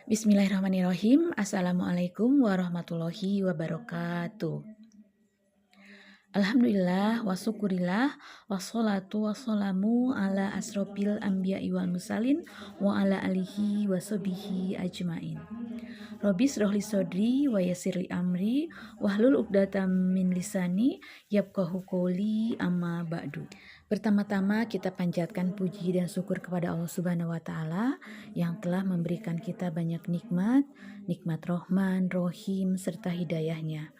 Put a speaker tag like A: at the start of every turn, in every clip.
A: Bismillahirrahmanirrahim. Assalamualaikum warahmatullahi wabarakatuh. Alhamdulillah wa syukurillah wassalatu wassalamu ala asrofil anbiya'i wal mursalin wa ala alihi wa sahbihi ajmain. Rabbi shrahli sodri wa yassirli amri wahlul 'uqdatam min lisani yafqahu qouli amma ba'du. Pertama-tama kita panjatkan puji dan syukur kepada Allah Subhanahu wa taala yang telah memberikan kita banyak nikmat Rahman, Rohim serta hidayahnya.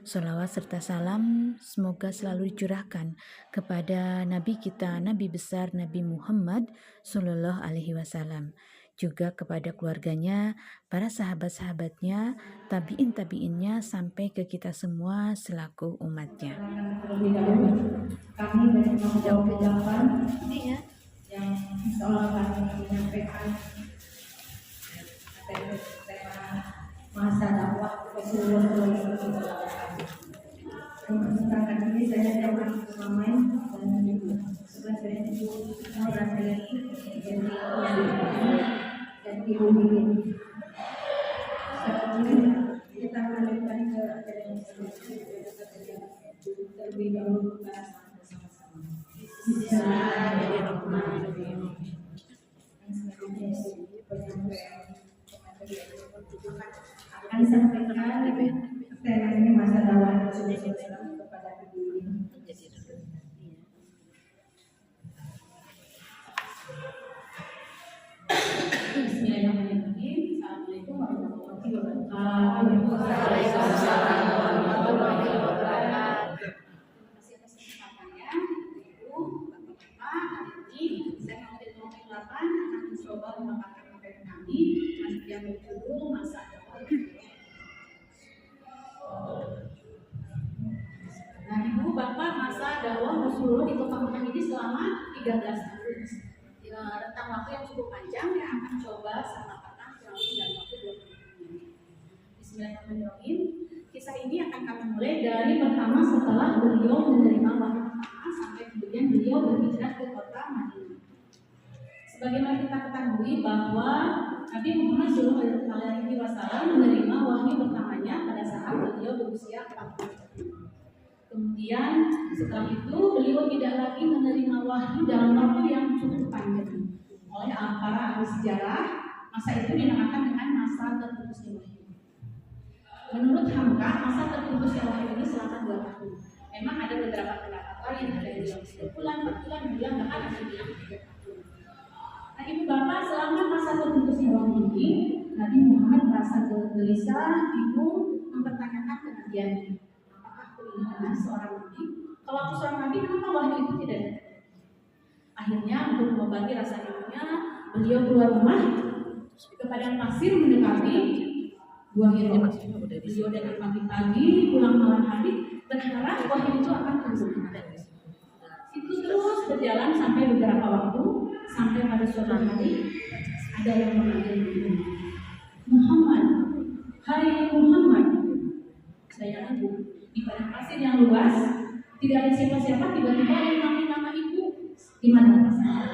A: Sholawat serta salam semoga selalu dicurahkan kepada Nabi kita, Nabi besar Nabi Muhammad Sallallahu Alaihi Wasallam, juga kepada keluarganya, para sahabat-sahabatnya, tabi'in-tabi'innya, sampai ke kita semua selaku umatnya.
B: Kami dari kelompok 8 yang insyaallah akan menyampaikan masa dakwah Rasulullah SAW. Kesempatan ini saya dapat bermain sebagai ibu orang dan ibu ini. Kita lanjutkan ke terlebih dahulu bersama-sama. Bismillahirrahmanirrahim. Akan disampaikan tema ini masa dakwah Rasulullah kepada ibu ini. Bismillahirrahmanirrahim. Assalamualaikum warahmatullahi wabarakatuh. Waalaikumsalam warahmatullahi wabarakatuh. Terima kasih atas kesempatannya. Ibu, Bapak, hari ini saya dari kelompok 8 akan mencoba memaparkan materi kami yang berjudul masa dakwah. Nah, Ibu, Bapak, masa dakwah Rasulullah di kota Mekah ini selama 13 tahun. Rentang waktu yang cukup panjang yang akan coba sama Bapak kurang lebih dalam waktu 20 menit. Bismillahirrahmanirrahim. Kisah ini akan kami mulai dari pertama setelah beliau menerima wahyu pertama sampai kemudian beliau berhijrah ke kota Madinah. Sebagaimana kita ketahui bahwa Nabi Muhammad SAW menerima wahyu pertamanya pada saat beliau berusia 40 tahun. Kemudian setelah itu beliau tidak lagi menerima wahyu dalam waktu yang cukup panjang. Oleh para ahli sejarah, masa itu dinamakan dengan masa terputusnya wahyu. Menurut Hamka, masa terputusnya wahyu ini selama 2 tahun. Memang ada beberapa pendapat lain, ada yang bilang 10 bulan, 4 bulan, bahkan ada yang bilang 3 tahun. Nah, Ibu Bapak, selama masa terputusnya wahyu ini, Nabi Muhammad merasa gelisah, bingung, mempertanyakan kenabiannya. Apakah seorang nabi? Kalau aku seorang nabi, kenapa wahyu itu tidak ada? Akhirnya untuk mengobati rasa bingungnya, beliau keluar rumah ke padang pasir mendekati buah hiro. Beliau dari pagi-pagi pulang malam hari berharap wahyu itu akan turun. Itu terus berjalan sampai beberapa waktu, sampai pada suatu hari ada yang memanggil beliau, Muhammad, hai Muhammad. Saya ibu di padang pasir yang luas, tidak ada siapa-siapa, tiba-tiba ada yang memanggil nama ibu. Di mana rasanya?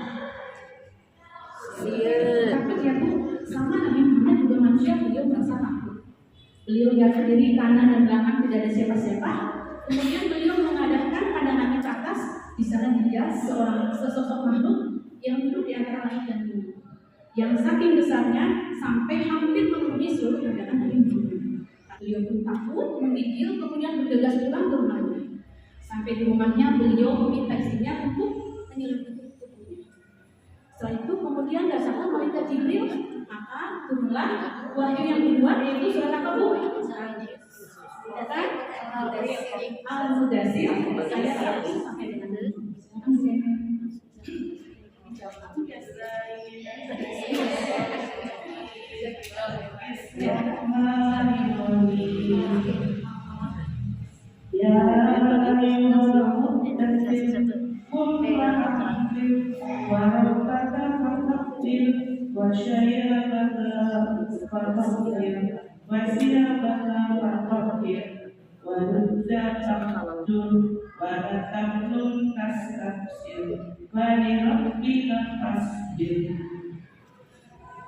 B: Takut ya Bu, sama Nabi Muhammad juga manusia, beliau merasa takut. Beliau lihat sendiri kanan dan belakang tidak ada siapa-siapa. Kemudian beliau mengadahkan pandangannya ke atas. Di sana dia sesosok makhluk yang duduk di antara langit dan bumi, yang saking besarnya sampai hampir memenuhi seluruh pandangan Nabi Muhammad. Beliau pun takut, menggigil, kemudian bergegas pulang ke rumahnya. Sampai di rumahnya beliau meminta istrinya untuk menyelimuti tubuhnya. Setelah itu kemudian datanglah malaikat Jibril, maka turunlah wahyu yang kedua, yaitu surat apa Bu? Datang dari Al-Mudaththir ayat 1 sampai dengan 2.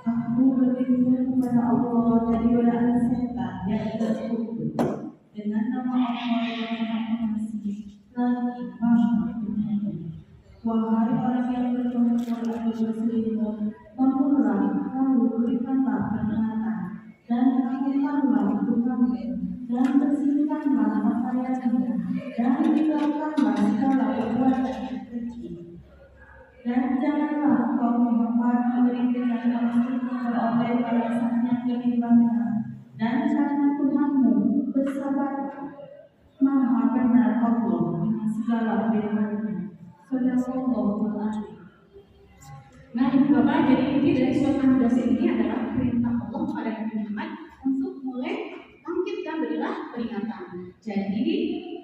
B: Aku
C: berlindung kepada Allah dari godaan setan yang tersebut dengan nama Allah yang Maha Pengasih lagi Maha Penyayang. Wahai orang yang berkumpul atau berselimut, bangunlah, lalu berikanlah peringatan, dan lakukanlah Tuhanmu, dan bersihkanlah pakaianmu, dan tinggalkanlah segala perbuatan yang keji. Dan janganlah kau Muhammad memberikan maksud memperoleh balasan yang berlimpah, dan karena Tuhanmu bersabar, Maha benar Allah dengan segala firman-Nya. Sadaqallahul Azim.
B: Nah, Ibu Bapak, jadi inti dari surat Al-Mudaththir ini adalah perintah Allah kepada Nabi Muhammad untuk mulai bangkit dan berilah peringatan. Jadi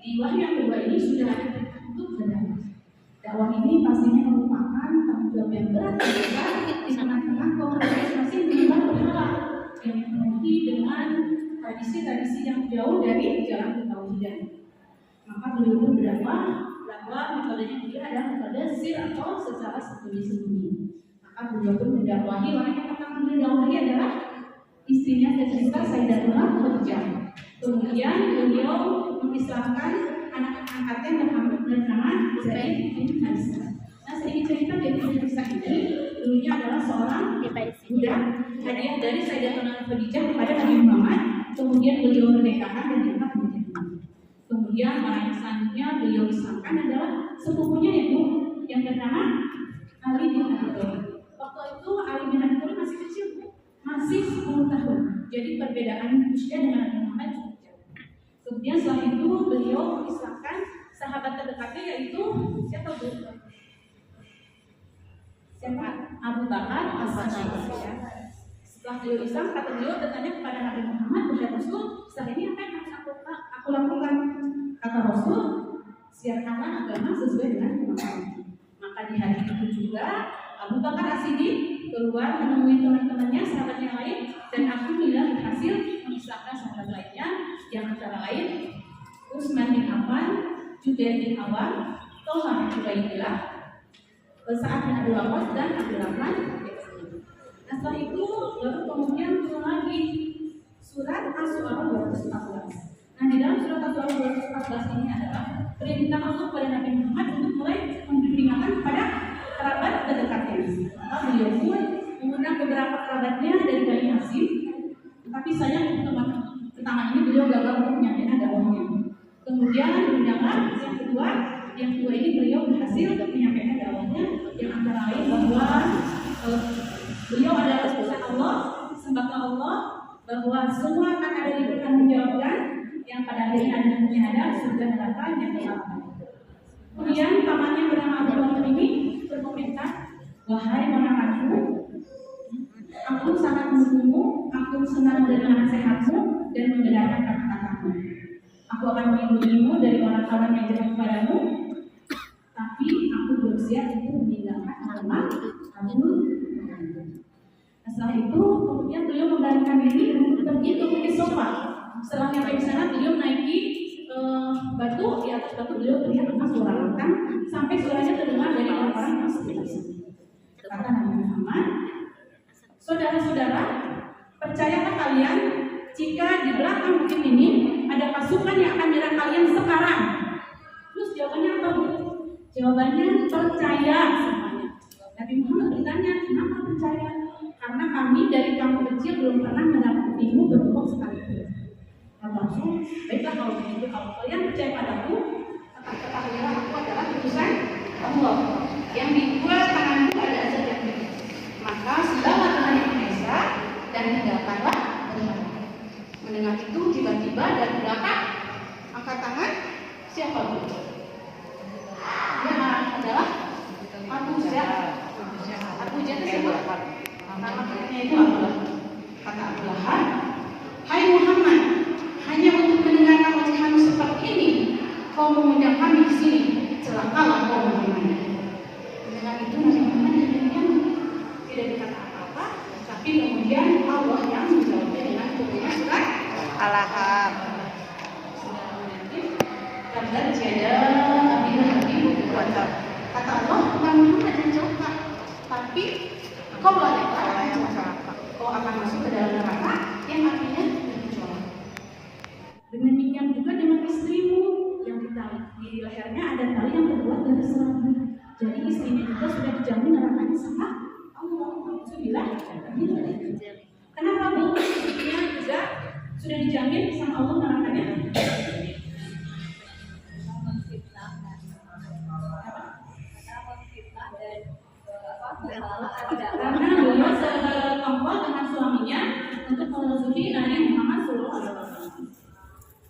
B: di wahyu yang kedua ini sudah ada perintah untuk berdakwah. Dakwah ini pastinya merupakan tanggung jawab yang berat dan besar di tengah-tengah kaum masing-masing menyembah berhala yang dipenuhi dengan tradisi-tradisi yang jauh dari jalan ketauhidan. Maka beliau pun berdakwah bahwa metodenya dia adalah metode sir atau secara sembunyi-sembunyi. Maka beliau pun mendakwahi orang yang pertama beliau dakwahi adalah istrinya Sayyidatuna Khadijah. Kemudian beliau mengislamkan anak angkatnya yang bernama Zaid bin Harisah. Nah, sedikit cerita dari Harisah ini dulunya adalah seorang budak hadiah dari Sayyidatuna Khadijah kepada Nabi Muhammad. Kemudian beliau merdekakan dan diangkat menjadi nabi. Kemudian orang yang selanjutnya beliau islamkan adalah sepupunya yaitu yang bernama Ali bin Abi Thalib. Waktu itu Ali bin Abi Thalib masih kecil, masih 10 tahun. Jadi perbedaan usia dengan Nabi Muhammad cukup jauh. Kemudian setelah itu beliau mengislamkan sahabat terdekatnya yaitu siapa Bu? Siapa? Abu Bakar As-Siddiq. Setelah beliau Islam, kata beliau bertanya kepada Nabi Muhammad, "Wahai Rasul, setelah ini apa yang harus aku lakukan?" Kata Rasul, "Siarkanlah agama sesuai dengan kemampuan." Maka di hari itu juga Abu Bakar As-Siddiq keluar menemui teman-temannya, sahabatnya lain, dan alhamdulillah berhasil mengislamkan sahabat lainnya, yang antara lain Utsman bin Affan, Jubair bin Awam, Thalhah bin Ubaidillah, Sa'ad bin Abi Waqqas, dan Abdurrahman. Nah, setelah itu baru kemudian turun lagi surat Asy-Syu'ara 214. Nah, di dalam surat Asy-Syu'ara 214 ini adalah perintah Allah kepada Nabi Muhammad untuk mulai memberi peringatan kepada kerabat terdekatnya. Maka beliau pun mengundang beberapa kerabatnya dari Bani Hashim, tapi sayang pertama ini beliau gagal untuk menyampaikan dakwahnya. Kemudian diundanglah yang kedua ini beliau berhasil menyampaikan dakwahnya, yang antara lain bahwa beliau adalah utusan Allah, sembahlah Allah, bahwa semua akan ada dipertanggungjawabkan, yang pada akhirnya ada surga neraka yang dilakukan. Kemudian pamannya bernama Abu Bakar ini berkomentar, "Wahai mama aku sangat mendukungmu, aku senang mendengar nasihatmu dan mendengarkan kata-katamu. Aku akan melindungimu dari orang-orang yang jahat kepadamu, tapi aku bersiap untuk meninggalkan agama kamu." Setelah itu kemudian beliau memberanikan diri untuk pergi ke Bukit Sofa. Setelah sampai di sana beliau menaiki batu, di atas batu beliau terlihat suara lantang sampai suaranya terdengar dari orang-orang yang sekitar. Kata Nabi Muhammad, "Saudara-saudara, percayalah kalian jika di belakang bukit ini ada pasukan yang akan menyerang kalian sekarang?" Terus jawabannya apa, Bu? Jawabannya percaya semuanya. Nabi Muhammad bertanya, "Kenapa percaya?" "Karena kami dari kamu kecil belum pernah mendapatimu berbohong sekalipun." Kata Rasul, "Baiklah kalau begitu, kalau kalian percaya padaku, ketahuilah aku adalah utusan Allah yang di dua tanganku ada azab yang begitu. Maka sembahlah Tuhan yang Maha Esa dan tinggalkanlah berhala." Mendengar itu tiba-tiba dari belakang angkat tangan, siapa Bu? Dia adalah Abu Jahal. Abu Jahal siapa? Nama itu Abdullah. Kata Abdullah, "Hai Muhammad, hanya untuk mendengarkan ocehanmu seperti ini, kau mengundang kami di sini. Celakalah kau Muhammad." Mendengar itu Nabi Muhammad diam, tidak berkata apa-apa, tapi kemudian Allah yang menjawabnya dengan turunnya surat Al-Ahzab. Kabar jada di lehernya ada tali yang terbuat dari serabut. Jadi istrinya juga sudah dijamin nerakanya sama Allah. Alhamdulillah. Kenapa Bu? Istrinya juga sudah dijamin sama Allah nerakanya. Karena beliau sekongkol dengan suaminya untuk memusuhi Nabi Muhammad SAW.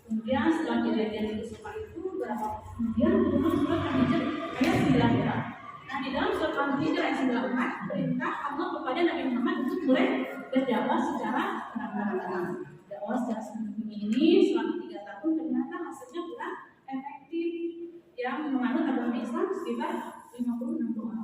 B: Kemudian setelah kejadian itu semua itu berapa kemudian turun surat Al-Hijr ayat 94. Nah di dalam surat Al-Hijr ayat 94 perintah Allah kepada Nabi Muhammad untuk mulai berdakwah secara terang-terangan. Dakwah secara sembunyi ini selama 3 tahun ternyata hasilnya kurang efektif, yang menganut agama Islam sekitar 50-60 orang.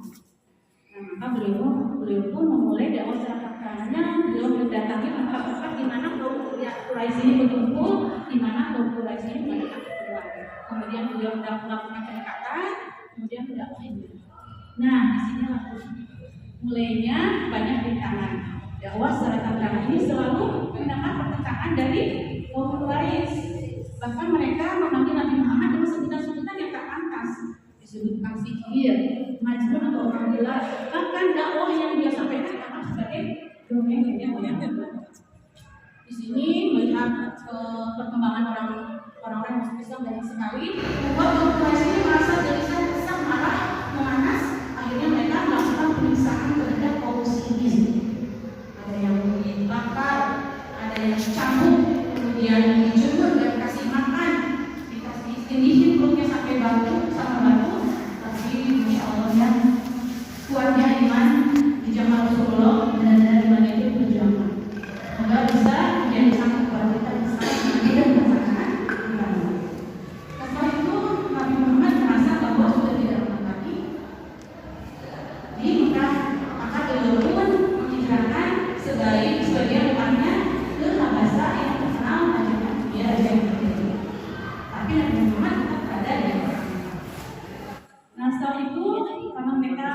B: Nah, maka beliau pun memulai dakwah secara terang-terangan. Beliau mendatangi tempat-tempat di mana kaum Quraisy ini berkumpul, di mana kaum Quraisy ini banyak keluar. Kemudian beliau melakukan pendekatan, kemudian mendakwahinya. Nah, di sini mulainya banyak rintangan. Dakwah secara terang-terangan ini selalu mendapat pertentangan dari kaum Quraisy. Bahkan mereka memanggil Nabi Muhammad dengan sebutan-sebutan yang tak pantas. Disebutkan sihir, majnun atau orang gila. Bahkan dakwah yang dia sampaikan akan sebagai dongeng yang di sini melihat perkembangan orang-orang masuk Islam banyak sekali, membuat kaum Quraisy ini merasa gelisah, kesal, marah, memanas. Akhirnya mereka melakukan penyiksaan terhadap kaum muslimin. Ada yang dibakar, ada yang dicambuk, kemudian dijemur dan dikasih makan, dikasih tindihin perutnya sampai batu sama batu. Tapi insya Allah ya kuatnya iman di zaman Rasulullah dan dari iman itu berjamaah. Semoga bisa menjadi satu kepada kita sekarang dan pasangan iman. Setelah itu Nabi Muhammad merasa bahwa sudah tidak aman lagi di Mekah, maka beliau pun menghijrahkan sebagian umatnya ke Habasah yang terkenal dengan dia yang berbeda. Tapi Nabi Muhammad tetap berada di Mekah. Nah setelah itu karena mereka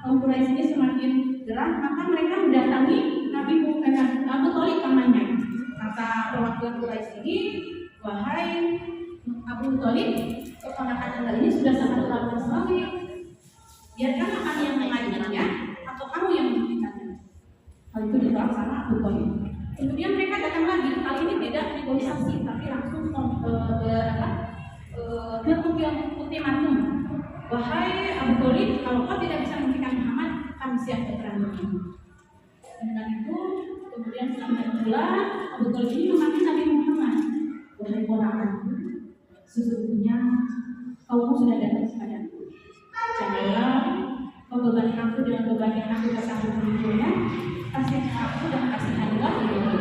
B: kaum Quraisy ini semakin gerah, maka mereka mendatangi Nabi Abu Thalib pamannya. Kata perwakilan Quraisy ini, wahai Abu Thalib, keponakan anda ini sudah sangat terlalu saleh. Biarkan akan yang mengajarnya atau kamu yang menghentikannya. Hal itu ditolak sama Abu Thalib. Kemudian mereka datang lagi, kali ini tidak negosiasi, tapi langsung ultimatum. Wahai Abu Thalib, kalau kau tidak bisa menghentikan Muhammad, kami siap berperang denganmu. Dengan itu, kemudian selama bulan Abu Thalib ini memanggil Nabi Muhammad. Wahai ponakanku, sesungguhnya kamu sudah datang kepadaku. Janganlah kau bebani aku dengan beban yang aku katakan sebelumnya. Kasihanilah aku dan kasihanilah hidupku.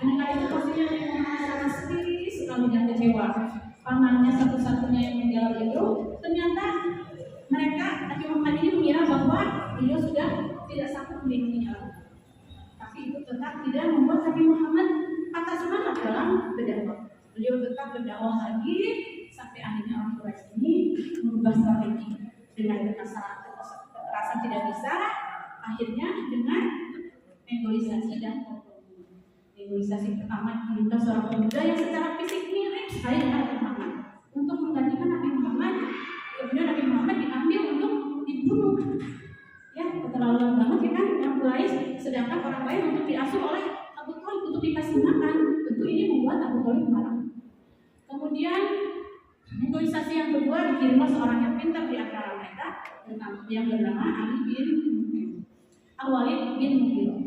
B: Dengan itu pastinya Nabi Muhammad sangat sedih sekali dan kecewa. Pamannya satu-satunya yang menjawab itu, ternyata mereka Nabi Muhammad ini mengira bahwa beliau sudah tidak sanggup melindunginya lagi. Tapi itu tetap tidak membuat Nabi Muhammad patah semangat dalam berdakwah. Beliau tetap berdakwah lagi sampai akhirnya orang Quraisy ini mengubah strategi dengan kekerasan tidak bisa, akhirnya dengan negosiasi dan kompromi. Negosiasi pertama diminta seorang pemuda yang secara fisik mirip sekali dengan Nabi Muhammad untuk menggantikan Nabi Muhammad. Kemudian Nabi Muhammad diambil untuk dibunuh. Ya, keterlaluan banget ya kan yang Quraisy, sedangkan orang lain untuk diasuh oleh Abu Thalib untuk dikasih makan. Tentu ini membuat Abu Thalib marah. Kemudian negosiasi yang kedua dikirimlah seorang yang pintar di antara mereka yang bernama Ali bin Al-Walid bin Mughirah.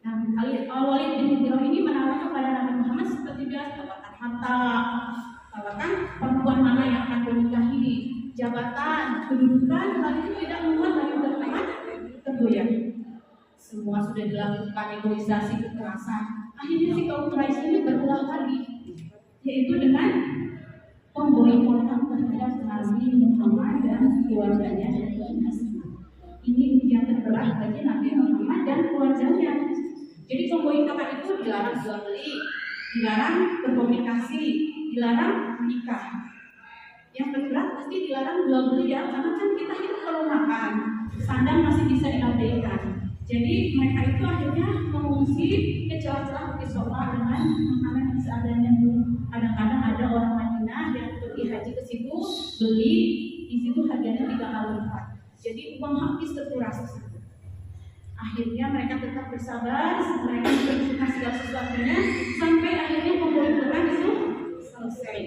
B: Nah, Al-Walid bin Mughirah ini menawarkan kepada Nabi Muhammad seperti biasa, tawarkan harta, tawarkan perempuan mana yang akan dinikahi, jabatan, kedudukan. Hal itu tidak membuat Nabi Muhammad tergoyah. Semua sudah dilakukan negosiasi kekerasan. Akhirnya si kaum Quraisy ini berulah lagi, yaitu dengan pemboikotan terhadap Nabi Muhammad dan keluarganya dari Nasib. Ini ujian terberat bagi Nabi Muhammad dan keluarganya. Jadi pemboikotan itu dilarang jual beli, dilarang berkomunikasi, dilarang menikah. Yang terberat pasti dilarang jual beli ya, karena kan kita hidup kalau makan, sandang masih bisa diabaikan. Jadi mereka itu akhirnya mengungsi ke celah-celah bukit Sofa dengan makanan seadanya. Kadang-kadang ada orang Madinah yang pergi pergi haji ke situ, beli di situ harganya 3 kali lipat. Jadi uang habis terkuras ke situ. Akhirnya mereka tetap bersabar, mereka memperhitungkan segala sesuatunya sampai akhirnya pemboikotan itu selesai.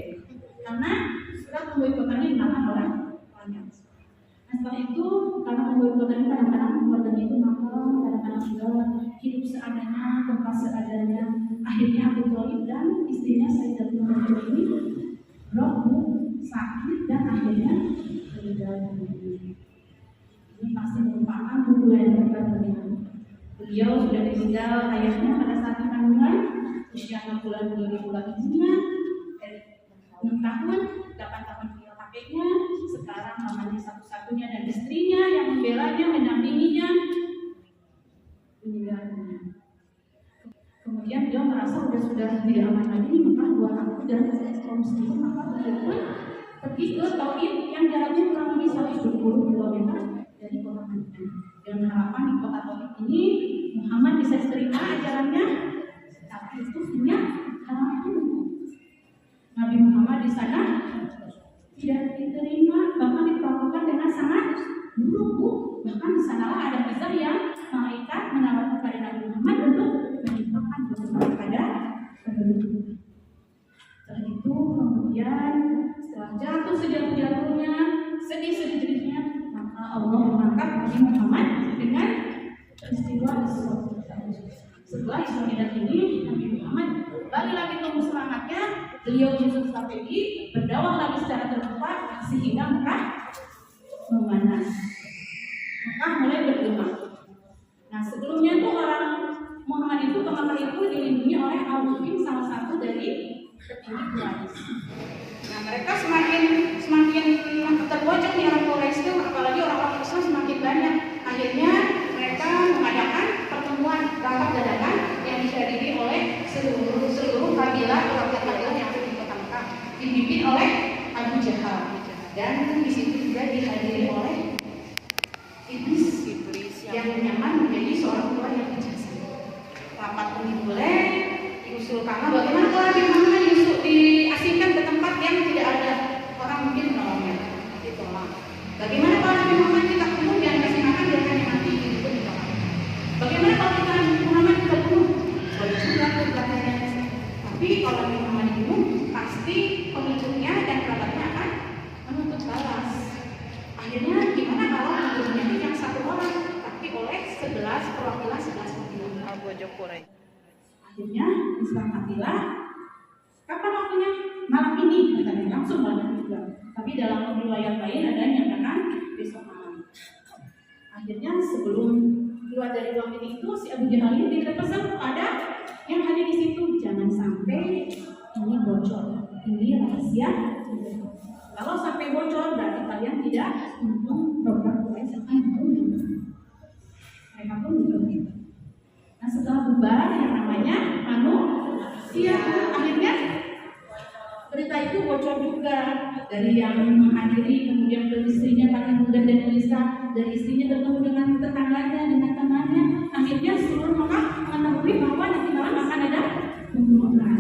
B: Karena surat pemboikotannya dimakan orang banyak. Nah, setelah itu karena pemboikotannya kadang-kadang keluarganya itu makan, kadang-kadang juga hidup seadanya, tempat seadanya. Akhirnya Abu Thalib dan istrinya Sayyidatul Khadijah ini roboh, sakit dan akhirnya meninggal dunia. Ini pasti merupakan hubungan yang terberat dengan beliau sudah ditinggal ayahnya pada saat kandungan usia 6 bulan ibunya 6 tahun 8 tahun beliau kakeknya, sekarang mamanya satu-satunya dan istrinya yang membelanya, mendampinginya meninggal dunia. Kemudian beliau merasa sudah tidak aman lagi, maka buat aku dan kaum muslimin, maka beliau pun pergi ke Taif yang jaraknya kurang lebih 120 km dari kota Madinah. Dengan harapan di kota Taif ini Muhammad bisa terima ajarannya, tapi itu punya harapan. Nabi Muhammad di sana tidak diterima, bahkan diperlakukan dengan sangat buruk, Bu. Bahkan di sanalah ada kisah yang malaikat menawarkan kepada Nabi Muhammad untuk menimpakan dosa kepada penduduk. Setelah itu kemudian setelah jatuh sejatuh-jatuhnya, sedih-sedihnya, maka Allah mengangkat Nabi Muhammad dengan peristiwa Isra. Setelah Isra Mi'raj ini, Nabi Muhammad balik lagi ke semangatnya, beliau menyusun strategi, berdakwah lagi secara terbuka sehingga Mekah memanas. Mekah mulai bergema. Nah, sebelumnya tuh orang Muhammad itu ke Mekah itu dilindungi oleh Al-Mu'min, salah satu dari petinggi Quraisy. Nah, mereka semakin terpojok nih orang Quraisy itu, apalagi orang-orang Islam semakin banyak. Akhirnya mereka mengadakan pertemuan rapat dadakan yang dihadiri oleh seluruh kabilah kabilah yang ada di kota Mekah, dipimpin oleh Abu Jahal, dan di situ juga dihadiri oleh Iblis yang nyaman menjadi seorang tua yang bijaksana. Rapat pun dimulai, diusulkan bagaimana kalau Nabi Muhammad diasingkan ke tempat yang tidak ada orang mungkin menolongnya, ditolak. Bagaimana kalau Nabi Muhammad kita bunuh, jangan kasih makan, dia akan mati di situ ditolak. Bagaimana kalau kita Nabi Muhammad kita bunuh? Boleh juga katanya. Tapi kalau Nabi Muhammad dibunuh, pasti pengikutnya dan kerabatnya akan menuntut balas. Akhirnya gimana kalau pengikutnya itu yang satu orang, tapi oleh 11 perwakilan 11 kabilah. Akhirnya disepakatilah kapan waktunya? Malam ini, katanya langsung malam juga. Tapi dalam riwayat lain ada yang menyatakan besok malam. Akhirnya sebelum keluar dari ruang ini itu, si Abu Jahal ini tidak pesan kepada yang hadir di situ, jangan sampai ini bocor, ini rahasia. Kalau sampai bocor berarti kalian tidak mendukung program Quraisy akan dibunuh. Mereka pun begitu. Nah, setelah bubar yang namanya manusia, akhirnya berita itu bocor juga dari yang menghadiri, kemudian ke istrinya karena mudah dan gelisah, dari istrinya bertemu dengan tetangganya, dengan temannya. Akhirnya seluruh Mekah mengetahui bahwa nanti malam akan ada pembunuhan.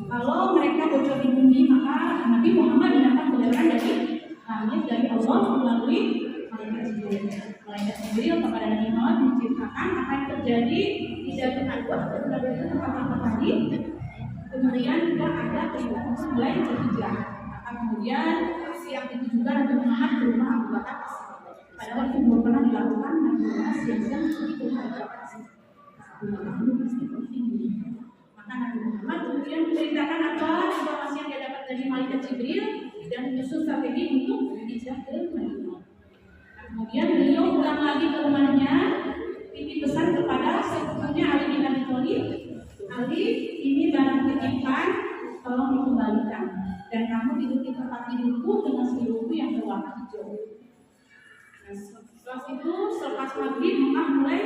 B: Kalau mereka bocor di bumi, maka Nabi Muhammad mendapat kebenaran dari langit dari Allah melalui malaikat Jibril. Malaikat Jibril kepada Nabi Muhammad menceritakan apa yang terjadi di Jabal Al-Qur atau tempat tadi. Kemudian juga ada perintah untuk mulai berhijrah. Maka kemudian siang itu juga Nabi Muhammad ke rumah Abu Bakar. Padahal itu belum pernah dilakukan, Nabi Muhammad siang-siang pergi ke rumah Abu Bakar. Maka Nabi Muhammad kemudian menceritakan apa informasi yang dia dapat dari malaikat Jibril dan menyusun strategi untuk hijrah ke Madinah. Kemudian beliau pulang lagi ke rumahnya, titip pesan kepada sepupunya Ali bin Abi Thalib. Ali, ini barang titipan, tolong dikembalikan. Dan kamu tidur di tempat tidurku dengan selimutku yang berwarna hijau. Nah, setelah itu, selepas maghrib, Mekah mulai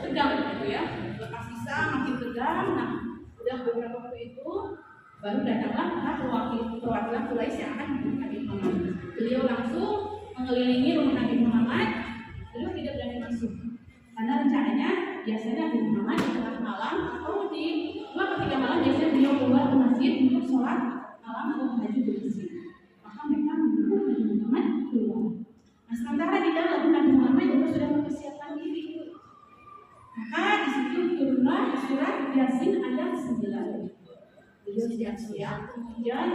B: tegang gitu ya. Lepas sisa makin tegang. Nah, udah beberapa waktu itu baru datanglah perwakilan Quraisy yang akan membunuh Nabi Muhammad. Beliau langsung mengelilingi rumah Nabi Muhammad. Beliau tidak berani masuk karena rencananya biasanya Nabi Muhammad di tengah malam atau di 2/3 malam biasanya beliau keluar ke masjid untuk sholat malam atau tahajud di masjid. Maka mereka menunggu Nabi Muhammad keluar. Nah, sementara di dalam Nabi Muhammad juga sudah mempersiapkan diri. Maka di situ turunlah surat Yasin ayat 9. Beliau siap-siap, kemudian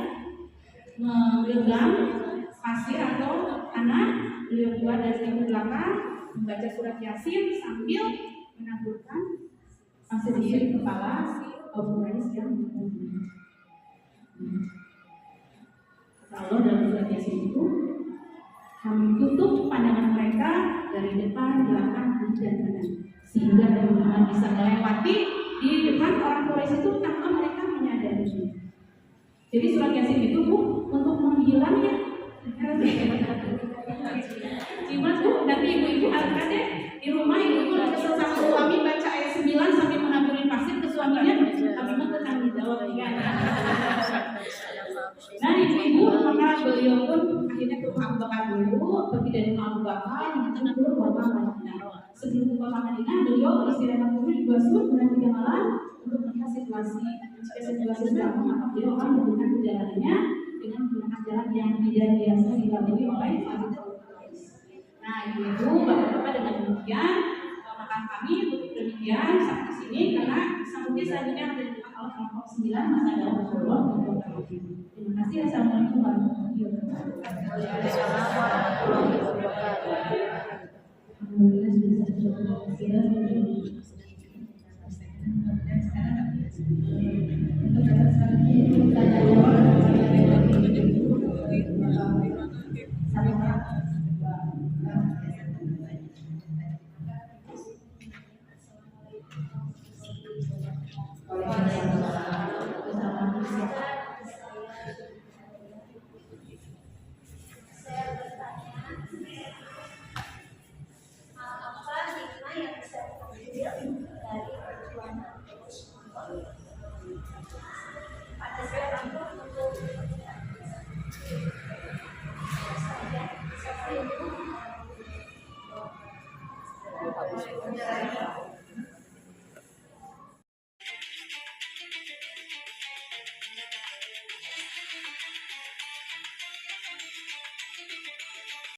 B: menggenggam pasir atau tanah, beliau keluar dari pintu belakang, membaca surat Yasin sambil menaburkan pasir di kepala Abu Qais yang berkumpul. Kalau dalam surat Yasin itu kami tutup pandangan mereka dari depan, belakang, kiri dan kanan, sehingga Nabi Muhammad bisa melewati di depan orang Quraisy itu tanpa mereka menyadari. Jadi surat Yasin itu untuk menghilangnya. Cuma tuh nanti ibu-ibu harus deh di rumah ibu-ibu kesel sama suami baca ayat 9 sampai menaburin pasir ke suaminya, tapi mah tanggung jawab ya. Nah ibu-ibu maka beliau pun akhirnya ke Abu Bakar dulu, pergi dari Abu Bakar kita dulu ke kota Madinah. Sebelum ke kota Madinah beliau beristirahat dulu di Basur dengan 3 malam untuk melihat situasi. Jika situasi sedang maka beliau akan melakukan perjalanannya dengan menggunakan jalan yang tidak biasa dilalui oleh para Quraisy. Nah ibu-ibu bapak-bapak dengan demikian maka kami tutup demikian sampai sini karena sampai selanjutnya ada di Allah kelompok 9 masa dalam Rasulullah. Terima kasih. Assalamualaikum warahmatullahi wabarakatuh. Alhamdulillah sudah cukup sekian. Untuk sekarang kita